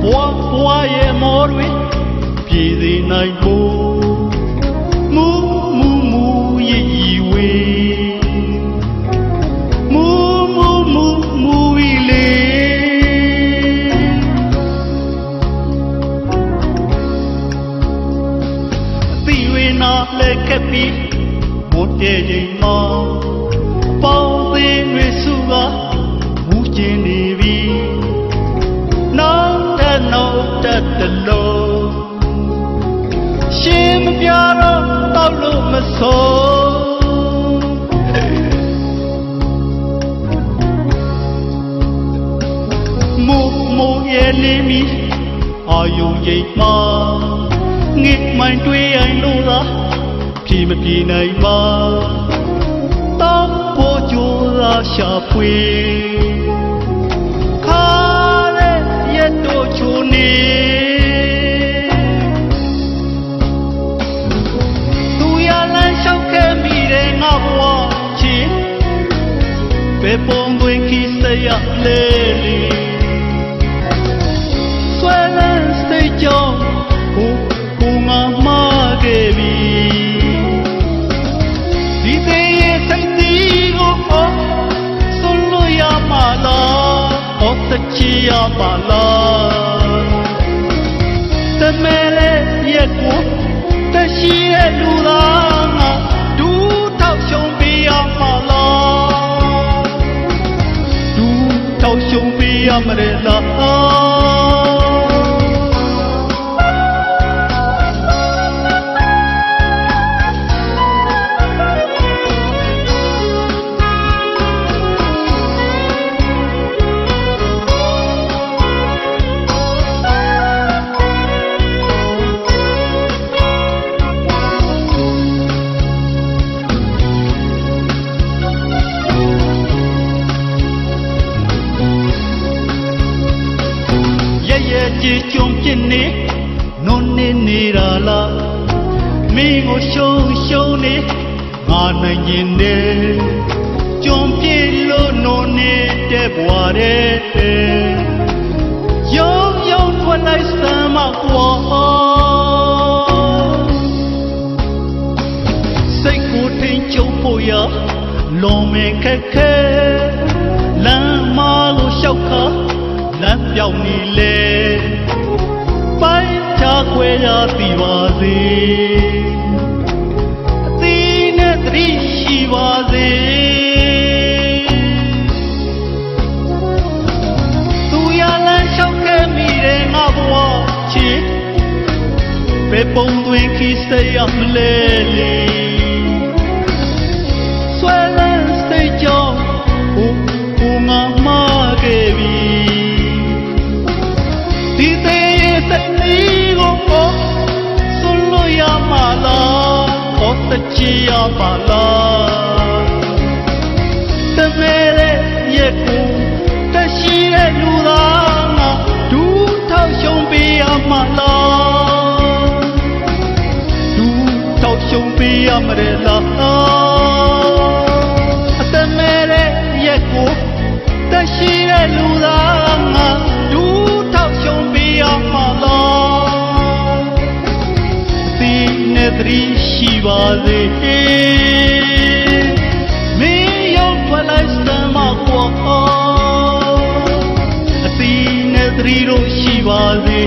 ဘွားရဲ့မော်တွေပြည်စေနိုင်ဖို့မူရည်ဝေမူဝီလေအသီဝေနာလက်ခက်ပြီးမိုးတဲ့ချိန်မှာပေါင်းသေးတွေစုကမူကျင်နေပြီနောက်တက်တလို့ရှင်မပြတော့တောက်လို့မဆုံးမိုးရဲ့နေမီအာယုံရိပ်မှာငိမိုင်းတွေးရင်လို့လားဖြေမပြေနိုင်ပါတောက်ဖို့ကြိုးစားရှာဖွေခါတဲ့ရက်တို့ချိုနေသူရလန်းလျှောက်ခဲ့မိတဲ့ငါဘဝချစ်ပဲပုံသွင်းခိစရလေလေဆွဲလန်းစိတ်ကြောင့်ကိုငါမှားခဲ့ပြီဒီသေးရဲ့စိတ်တီးကိုဆွလို့ရမှာလားတချီရပါလားတမဲလေးရဲ့ကိုတရှိရဲ့လူသားငါဒူးထောက်ရှုံးပေးရမှာလားဒူးထောက်ရှုံးပေးရမလဲလားကြည်ကြုံပြစ်နေနုံနေတာလားမင်းကိုရှုံးနေငါနိုင်ရင်နေကြုံပြစ်လို့နုံနေတဲ့ဘွားတဲ့ယုံထွက်လိုက်စမ်းမကွာစိတ်ကိုထိန်ချုပ်ဖို့ရလုံးမခက်ခဲလမ်းမကိုလျှောက်ခါလမ်းပြောင်းနေလေပိုင်းချခွဲရပြီပါစေအသီးနဲ့သတိရှိပါစေသူရလန်းလျှောက်ခဲ့မိတဲ့ငါဘဝချစ်ပဲပုံသွင်းခိစရမလဲလေဆွဲလန်းစိတ်ကြောင့်ကိုငါမှားခဲ့ပြီဒီသေးရဲ့စိတ်လေးကိုဆွလို့ရမှာလားတချီရပါလားတမဲလေးရဲ့ကိုတရှိရဲ့လူသားငါဒူးထောက်ရှုံးပေးရမှာလားဒူးထောက်ရှုံးပေးရမလဲလားတမဲလေးရဲ့ကိုတရှိရဲ့လူသားငါဒူးထောက်ရှုံးပေးရမှာလားသီးနဲ့သတိရှိပါစေမင်းရောက်ထွက်လိုက်စမ်းမကွာအသီးနဲ့သတိတို့ရှိပါစေ